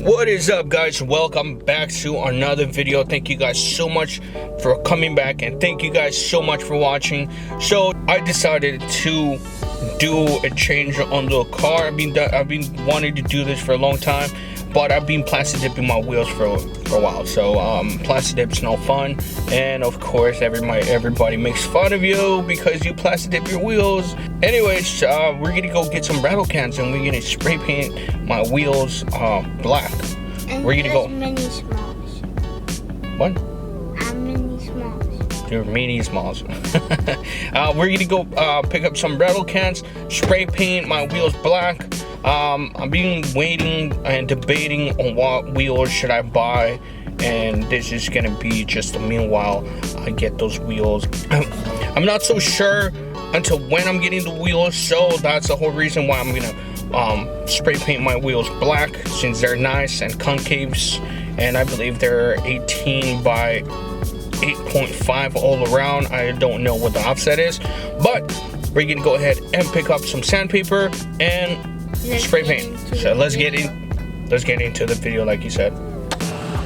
What is up, guys? Welcome back to another video. Thank you guys so much for coming back, and thank you guys so much for watching. So I decided to do a change on the car. I've been wanting to do this for a long time, but I've been plastic dipping my wheels for a while. So plastic dip's no fun, and of course everybody makes fun of you because you plastic dip your wheels. Anyways, we're gonna go get some rattle cans and we're gonna spray paint my wheels black. And we're gonna go mini smalls. What? I'm mini smalls. You're mini smalls. We're gonna go pick up some rattle cans, spray paint my wheels black. I've been waiting and debating on what wheels should I buy, and this is gonna be just a meanwhile I get those wheels. I'm not so sure until when I'm getting the wheels, so that's the whole reason why I'm gonna spray paint my wheels black, since they're nice and concaves, and I believe they're 18 by 8.5 all around. I don't know what the offset is, but we're gonna go ahead and pick up some sandpaper and spray paint. So let's get into the video, like you said.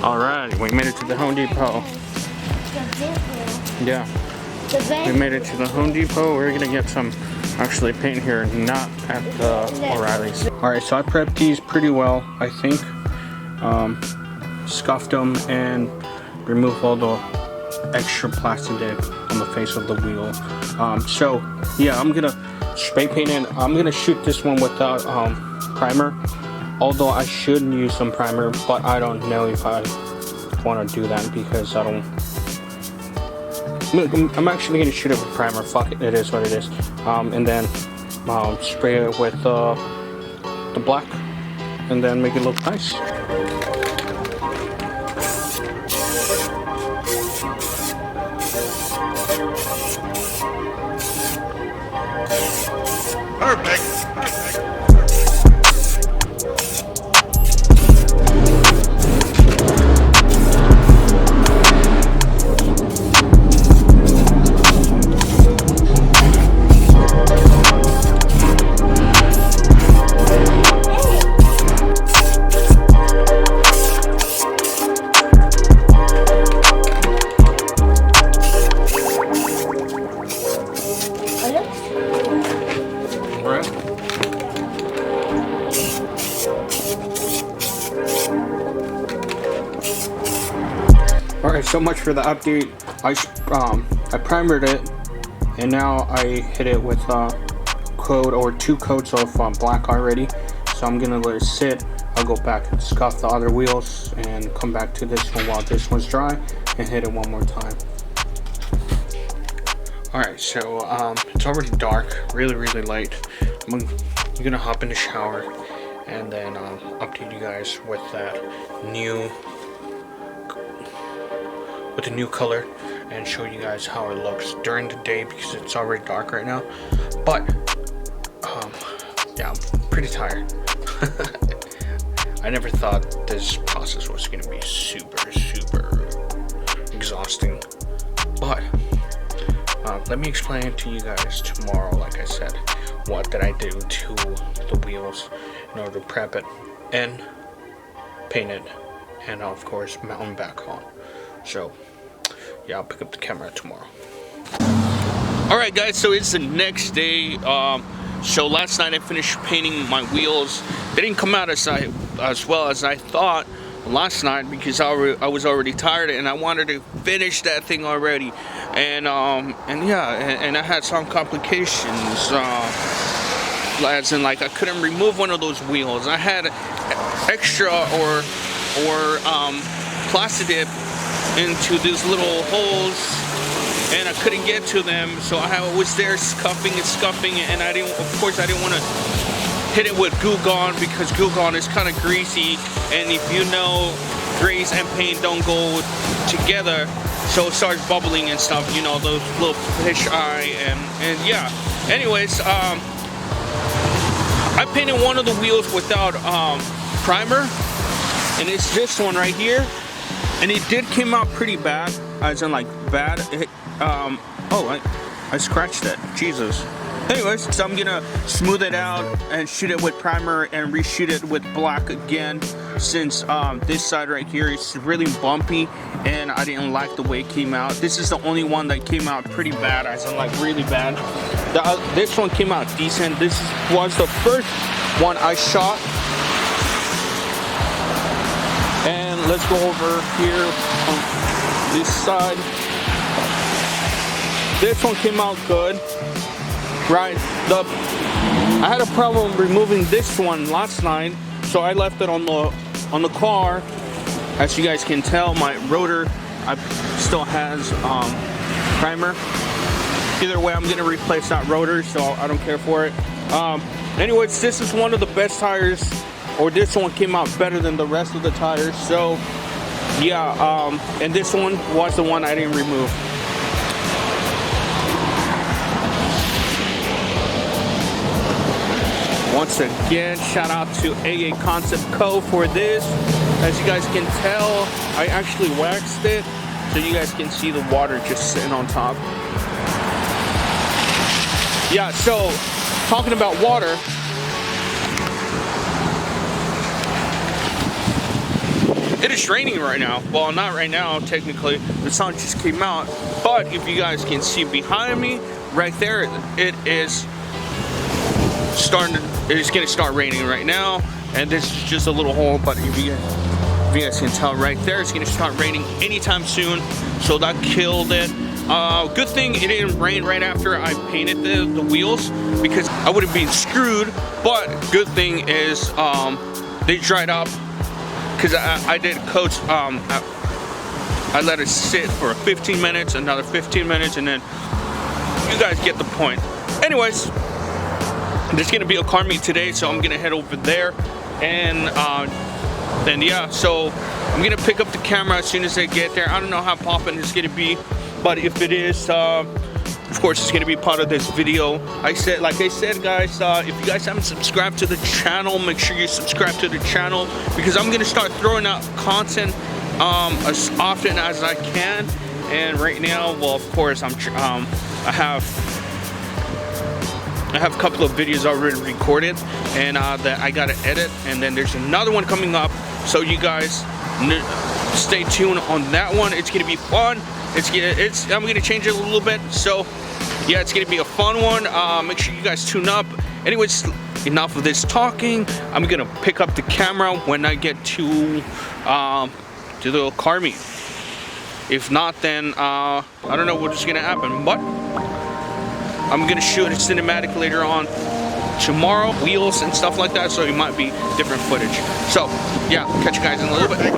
All right, we made it to the Home Depot. Yeah, we made it to the Home Depot. We're gonna get some actually paint here, not at the O'Reilly's. All right, so I prepped these pretty well, I think. Scuffed them and removed all the extra plastic dip on the face of the wheel. So yeah, I'm gonna spray paint it. I'm gonna shoot this one without primer, although I should use some primer, but I don't know if I want to do that because I'm actually gonna shoot it with primer. Fuck it, it is what it is. And then spray it with the black, and then make it look nice. Perfect. Alright, so much for the update. I primered it, and now I hit it with two coats of black already. So I'm gonna let it sit. I'll go back and scuff the other wheels and come back to this one while this one's dry and hit it one more time. Alright, so it's already dark, really late. I'm gonna hop in the shower and then update you guys with that with the new color and show you guys how it looks during the day because it's already dark right now. But yeah, I'm pretty tired. I never thought this process was gonna be super exhausting, but let me explain it to you guys tomorrow. Like I said, what did I do to the wheels in order to prep it and paint it, and of course mount them back on. So yeah, I'll pick up the camera tomorrow. Alright guys, so it's the next day. So last night I finished painting my wheels. They didn't come out as well as I thought last night because I was already tired and I wanted to finish that thing already. And I had some complications. As in, like, I couldn't remove one of those wheels. I had extra or plastic dip into these little holes, and I couldn't get to them, so I was there scuffing, and I didn't want to hit it with Goo Gone because Goo Gone is kind of greasy, and if you know, grease and paint don't go together, so it starts bubbling and stuff, you know, those little fish eye, and yeah. Anyways, I painted one of the wheels without primer, and it's this one right here. And it did come out pretty bad, as in like bad. I scratched it. Jesus. Anyways, so I'm gonna smooth it out and shoot it with primer and reshoot it with black again, since this side right here is really bumpy and I didn't like the way it came out. This is the only one that came out pretty bad, as in like really bad. This one came out decent. This was the first one I shot. And let's go over here on this side. This one came out good. Right, I had a problem removing this one last night, so I left it on the car. As you guys can tell, my rotor still has primer. Either way, I'm gonna replace that rotor, so I don't care for it. Anyways, this is one of the best tires, or this one came out better than the rest of the tires. So yeah, and this one was the one I didn't remove. Once again, shout out to AA Concept Co for this. As you guys can tell, I actually waxed it, so you guys can see the water just sitting on top. Yeah, so talking about water, it is raining right now. Well, not right now, technically. The sun just came out. But if you guys can see behind me, right there, it is it's gonna start raining right now, and this is just a little hole, but if you guys can tell right there, it's gonna start raining anytime soon, so that killed it. Good thing it didn't rain right after I painted the wheels, because I would have been screwed. But good thing is they dried up, because I did coats. I let it sit for 15 minutes, another 15 minutes, and then you guys get the point. Anyways, there's gonna be a car meet today, so I'm gonna head over there, and then yeah, so I'm gonna pick up the camera as soon as I get there. I don't know how poppin' it's gonna be, but if it is, of course, it's gonna be part of this video. Like I said, guys, if you guys haven't subscribed to the channel, make sure you subscribe to the channel, because I'm gonna start throwing out content as often as I can. And right now, well, of course, I have a couple of videos already recorded, and that I gotta edit, and then there's another one coming up, so you guys stay tuned on that one. It's gonna be fun. I'm gonna change it a little bit, so yeah, it's gonna be a fun one. Make sure you guys tune up. Anyways, enough of this talking. I'm gonna pick up the camera when I get to the car meet. If not, then I don't know what's gonna happen, but I'm gonna shoot a cinematic later on tomorrow, wheels and stuff like that, so it might be different footage. So yeah, catch you guys in a little bit.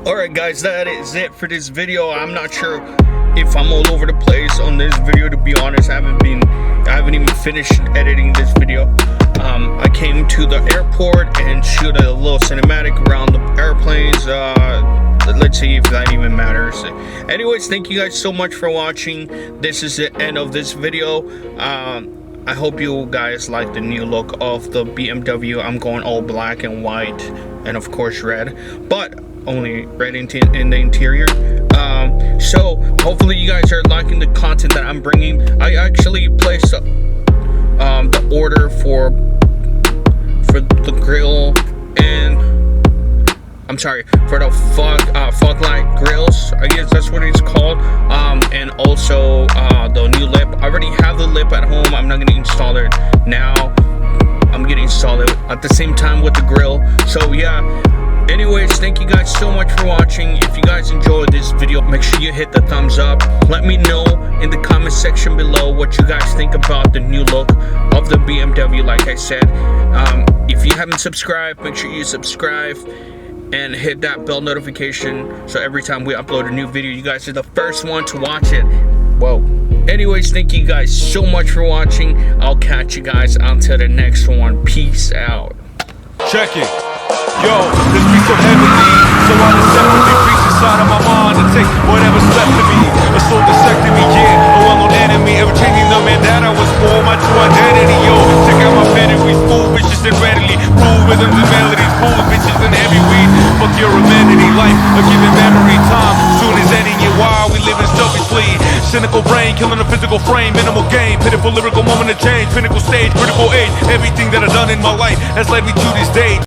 Alright guys, that is it for this video. I'm not sure if I'm all over the place on this video, to be honest. I haven't even finished editing this video. I came to the airport and shoot a little cinematic around the airplanes. Let's see if that even matters. Anyways, thank you guys so much for watching. This is the end of this video. I hope you guys like the new look of the BMW. I'm going all black and white, and of course red, but only red in the interior. So hopefully you guys are liking the content that I'm bringing. I actually placed the order for the grill, and I'm I'm sorry, for the fog light grills, I guess that's what it's called. And also the new lip. I already have the lip at home. I'm not gonna install it now. I'm gonna install it at the same time with the grill. So yeah, anyways, thank you guys so much for watching. If you guys enjoyed this video, make sure you hit the thumbs up. Let me know in the comment section below what you guys think about the new look of the BMW. Like I said, if you haven't subscribed, make sure you subscribe and hit that bell notification so every time we upload a new video, you guys are the first one to watch it. Whoa. Anyways, thank you guys so much for watching. I'll catch you guys until the next one. Peace out. Check it. Yo, this beat so heavily, so I deceptively reach inside of my mind and take whatever's left of me. A soul dissectomy, yeah, a well-known enemy, ever changing the man that I was for, my true identity, yo. Check out my pedigree, full bitches and readily, full rhythms and melodies, full bitches and heavy weed. Fuck your amenity, life, a given memory, time soon is ending it while we living selfishly. Cynical brain, killing a physical frame, minimal gain, pitiful lyrical moment of change, pinnacle stage, critical age. Everything that I've done in my life has led me to this day.